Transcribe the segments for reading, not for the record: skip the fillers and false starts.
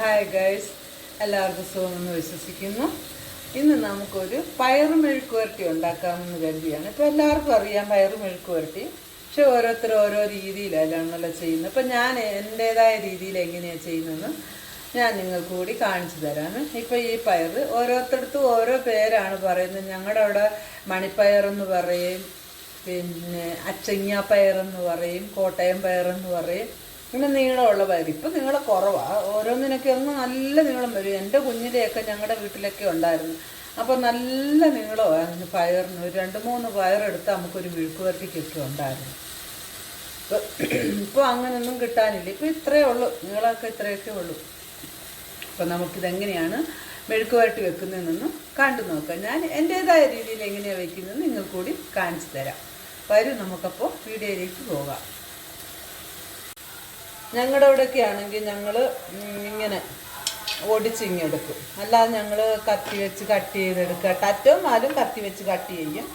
Hi guys, എല്ലാവർക്കും സുഖമെന്ന് വിശ്വസിക്കുന്നു. ഇന്ന് നമുക്കൊരു പയറ് മെഴുക്ക് വരട്ടി ഉണ്ടാക്കാമെന്ന് കരുതിയാണ്. ഇപ്പോൾ എല്ലാവർക്കും അറിയാം പയറ് മെഴുക്ക് വരട്ടി, പക്ഷെ ഓരോരുത്തരും ഓരോ രീതിയിലാണല്ലോ ചെയ്യുന്നത്. അപ്പം ഞാൻ എൻ്റേതായ രീതിയിൽ എങ്ങനെയാണ് ചെയ്യുന്നതെന്ന് ഞാൻ നിങ്ങൾക്ക് കൂടി കാണിച്ചു തരാം. ഇപ്പോൾ ഈ പയറ് ഓരോരുത്തർക്കും ഓരോ പേരാണ് പറയുന്നത്. ഞങ്ങളുടെ അവിടെ മണിപ്പയറെന്ന് പറയും, പിന്നെ അച്ചങ്ങ പയറെന്ന് പറയും, കോട്ടയം പയറെന്ന് പറയും. ഇങ്ങനെ നീളമുള്ള പയർ. ഇപ്പം നീളം കുറവാണ്, ഓരോന്നിനൊക്കെ ഒന്ന് നല്ല നീളം വരും. എൻ്റെ കുഞ്ഞിലെയൊക്കെ ഞങ്ങളുടെ വീട്ടിലൊക്കെ ഉണ്ടായിരുന്നു. അപ്പോൾ നല്ല നീളമായിരുന്നു പയറിന്. ഒരു 2-3 പയറെടുത്ത് നമുക്കൊരു മെഴുക്ക് വരട്ടിക്കൊക്കെ ഉണ്ടായിരുന്നു. ഇപ്പോൾ അങ്ങനെയൊന്നും കിട്ടാനില്ല. ഇപ്പോൾ ഇത്രയേ ഉള്ളൂ, നീളമൊക്കെ ഇത്രയൊക്കെ ഉള്ളൂ. അപ്പോൾ നമുക്കിതെങ്ങനെയാണ് മെഴുക്ക് വരട്ടി വെക്കുന്നതെന്നൊന്ന് കണ്ടു നോക്കാം. ഞാൻ എൻ്റേതായ രീതിയിൽ എങ്ങനെയാണ് വെക്കുന്നതെന്ന് നിങ്ങൾക്ക് കൂടി കാണിച്ചു തരാം. വരൂ, നമുക്കപ്പോൾ വീഡിയോയിലേക്ക് പോകാം. ഞങ്ങളുടെ ഇവിടെയൊക്കെ ആണെങ്കിൽ ഞങ്ങൾ ഇങ്ങനെ ഒടിച്ചിങ്ങെടുക്കും, അല്ലാതെ ഞങ്ങൾ കത്തി വെച്ച് കട്ട് ചെയ്തെടുക്കുക. ടറ്റവും മാലും കത്തി വെച്ച് കട്ട് ചെയ്യും.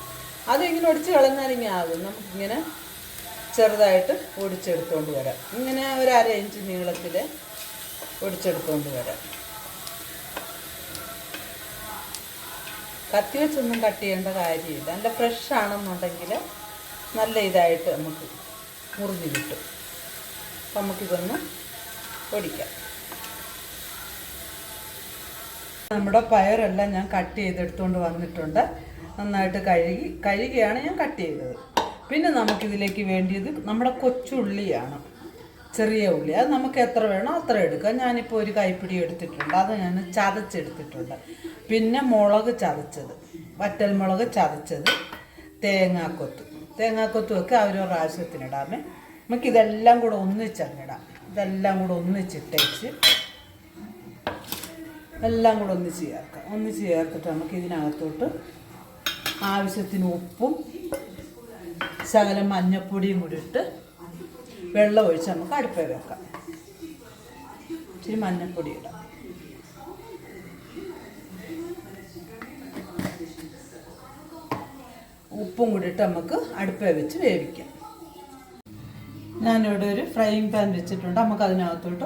അതും ഇങ്ങനെ ഒടിച്ച് കളഞ്ഞാലിങ്ങനെ ആകും. നമുക്കിങ്ങനെ ചെറുതായിട്ട് ഒടിച്ചെടുത്തുകൊണ്ട് വരാം. ഇങ്ങനെ ഒരു 1/2 ഇഞ്ച് നീളത്തിൽ ഒടിച്ചെടുത്തുകൊണ്ട് വരാം. കത്തി വെച്ചൊന്നും കട്ട് ചെയ്യേണ്ട കാര്യമില്ല. നല്ല ഫ്രഷ് ആണെന്നുണ്ടെങ്കിൽ നല്ല ഇതായിട്ട് നമുക്ക് മുറിഞ്ഞ് കിട്ടും. നമുക്കിതൊന്ന് പൊടിക്കാം. നമ്മുടെ പയറെല്ലാം ഞാൻ കട്ട് ചെയ്തെടുത്തുകൊണ്ട് വന്നിട്ടുണ്ട്. നന്നായിട്ട് കഴുകിയാണ് ഞാൻ കട്ട് ചെയ്തത്. പിന്നെ നമുക്കിതിലേക്ക് വേണ്ടിയത് നമ്മുടെ കൊച്ചുള്ളിയാണ്, ചെറിയ ഉള്ളി. അത് നമുക്ക് എത്ര വേണോ അത്ര എടുക്കാം. ഞാനിപ്പോൾ ഒരു കൈപ്പിടി എടുത്തിട്ടുണ്ട്, അത് ഞാൻ ചതച്ചെടുത്തിട്ടുണ്ട്. പിന്നെ മുളക് ചതച്ചത്, വറ്റൽമുളക് ചതച്ചത്, തേങ്ങാക്കൊത്തും ഒക്കെ അവരവരുടെ ആവശ്യത്തിനിടാമേ. നമുക്കിതെല്ലാം കൂടെ ഒന്നിച്ചങ്ങിടാം. ഇതെല്ലാം കൂടെ ഒന്നിച്ചിട്ടേച്ച് എല്ലാം കൂടെ ഒന്നിച്ച് ചേർത്തിട്ട് നമുക്ക് ഇതിനകത്തോട്ട് ആവശ്യത്തിന് ഉപ്പും ശകലം മഞ്ഞപ്പൊടിയും കൂടി ഇട്ട് വെള്ളം ഒഴിച്ച് നമുക്ക് അടുപ്പിൽ വെക്കാം. ഇച്ചിരി മഞ്ഞപ്പൊടി ഇടാം. ഉപ്പും കൂടി ഇട്ട് നമുക്ക് അടുപ്പിൽ വെച്ച് വേവിക്കാം. ഞാനിവിടെ ഒരു ഫ്രൈയിങ് പാൻ വെച്ചിട്ടുണ്ട്. നമുക്ക് അതിനകത്തോട്ട്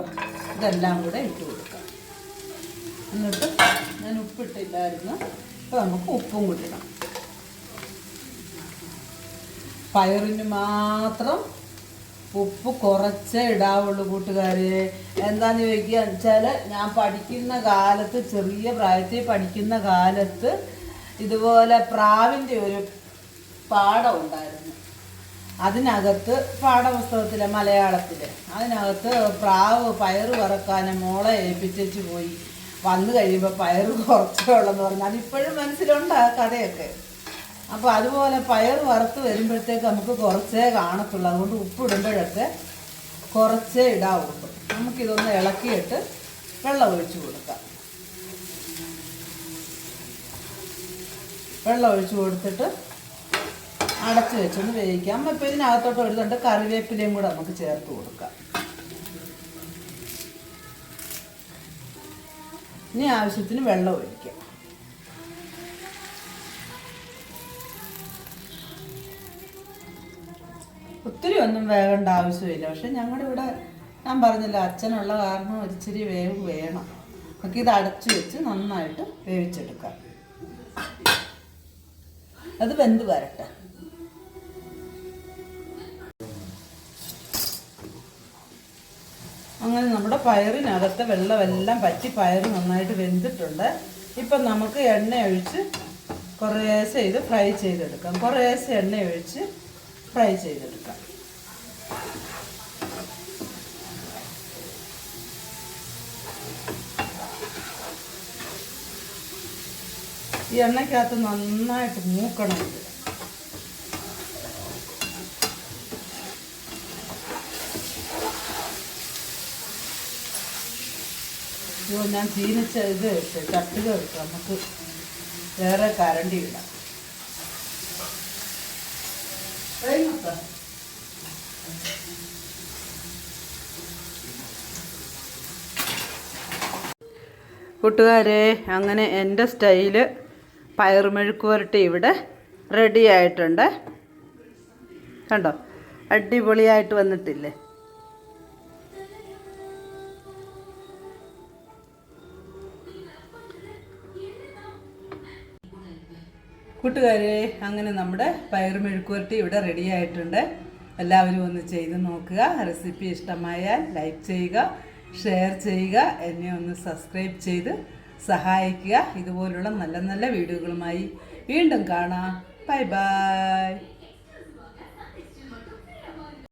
ഇതെല്ലാം കൂടെ ഇട്ട് കൊടുക്കാം. എന്നിട്ട് ഞാൻ ഉപ്പിട്ടില്ലായിരുന്നു, അപ്പോൾ നമുക്ക് ഉപ്പും കൂടി ഇടാം. പയറിന് മാത്രം ഉപ്പ് കുറച്ചേ ഇടാവുള്ളൂ കൂട്ടുകാരെ. എന്താണെന്ന് ചോദിക്കുക വെച്ചാൽ, ഞാൻ പഠിക്കുന്ന കാലത്ത്, ചെറിയ പ്രായത്തിൽ പഠിക്കുന്ന കാലത്ത് ഇതുപോലെ പ്രാവിൻ്റെ ഒരു പാഠം ഉണ്ടായിരുന്നു. അതിനകത്ത് പാഠപുസ്തകത്തിലെ മലയാളത്തിൽ അതിനകത്ത് പ്രാവ് പയറ് വറക്കാനും മോളെ ഏൽപ്പിച്ചു പോയി. വന്നു കഴിയുമ്പോൾ പയറ് കുറച്ചേ ഉള്ളെന്ന് പറഞ്ഞു. അതിപ്പോഴും മനസ്സിലുണ്ട് ആ കഥയൊക്കെ. അപ്പോൾ അതുപോലെ പയർ വറുത്ത് വരുമ്പോഴത്തേക്ക് നമുക്ക് കുറച്ചേ കാണത്തുള്ളൂ. അതുകൊണ്ട് ഉപ്പിടുമ്പോഴൊക്കെ കുറച്ചേ ഇടാവുള്ളൂ. നമുക്കിതൊന്ന് ഇളക്കിയിട്ട് വെള്ളം ഒഴിച്ചു കൊടുക്കാം. വെള്ളം ഒഴിച്ചു കൊടുത്തിട്ട് അടച്ചു വെച്ചൊന്ന് വേവിക്കാം. ഇപ്പോൾ ഇതിനകത്തോട്ട് എടുത്തുകൊണ്ട് കറിവേപ്പിലയും കൂടെ നമുക്ക് ചേർത്ത് കൊടുക്കാം. ഇനി ആവശ്യത്തിന് വെള്ളം ഒഴിക്കാം. ഒത്തിരി ഒന്നും വേകേണ്ട ആവശ്യമില്ല. പക്ഷെ ഞങ്ങളുടെ ഇവിടെ ഞാൻ പറഞ്ഞില്ല, അച്ഛനുള്ള കാരണം ഒരിച്ചിരി വേവ് വേണം. നമുക്കിത് അടച്ചു വെച്ച് നന്നായിട്ട് വേവിച്ചെടുക്കാം. അത് വെന്ത് വരട്ടെ. അങ്ങനെ നമ്മുടെ പയറിനകത്തെ വെള്ളമെല്ലാം പറ്റി പയർ നന്നായിട്ട് വെന്തിട്ടുണ്ട്. ഇപ്പം നമുക്ക് എണ്ണ ഒഴിച്ച് കുറേശ്ശെ ഇത് ഫ്രൈ ചെയ്തെടുക്കാം. കുറേശ്ശെ എണ്ണ ഒഴിച്ച് ഫ്രൈ ചെയ്തെടുക്കാം. ഈ എണ്ണയ്ക്കകത്ത് നന്നായിട്ട് മൂക്കണം ഇത്. ഞാൻ ചീനിച്ച ഇത് ഇട്ട് ചട്ടുക ഇട്ട് നമുക്ക് വേറെ കരണ്ടി ഇടാം. കൂട്ടുകാരെ, അങ്ങനെ എൻ്റെ സ്റ്റൈല് പയറുമെഴുക്ക് വരട്ടി ഇവിടെ റെഡി ആയിട്ടുണ്ട്. കണ്ടോ, അടിപൊളിയായിട്ട് വന്നിട്ടില്ലേ? കൂട്ടുകാരെ, അങ്ങനെ നമ്മുടെ പയർ മെഴുക്കുവരട്ടി ഇവിടെ റെഡി ആയിട്ടുണ്ട്. എല്ലാവരും ഒന്ന് ചെയ്ത് നോക്കുക. റെസിപ്പി ഇഷ്ടമായാൽ ലൈക്ക് ചെയ്യുക, ഷെയർ ചെയ്യുക, എന്നെ ഒന്ന് സബ്സ്ക്രൈബ് ചെയ്ത് സഹായിക്കുക. ഇതുപോലുള്ള നല്ല നല്ല വീഡിയോകളുമായി വീണ്ടും കാണാം. Bye bye.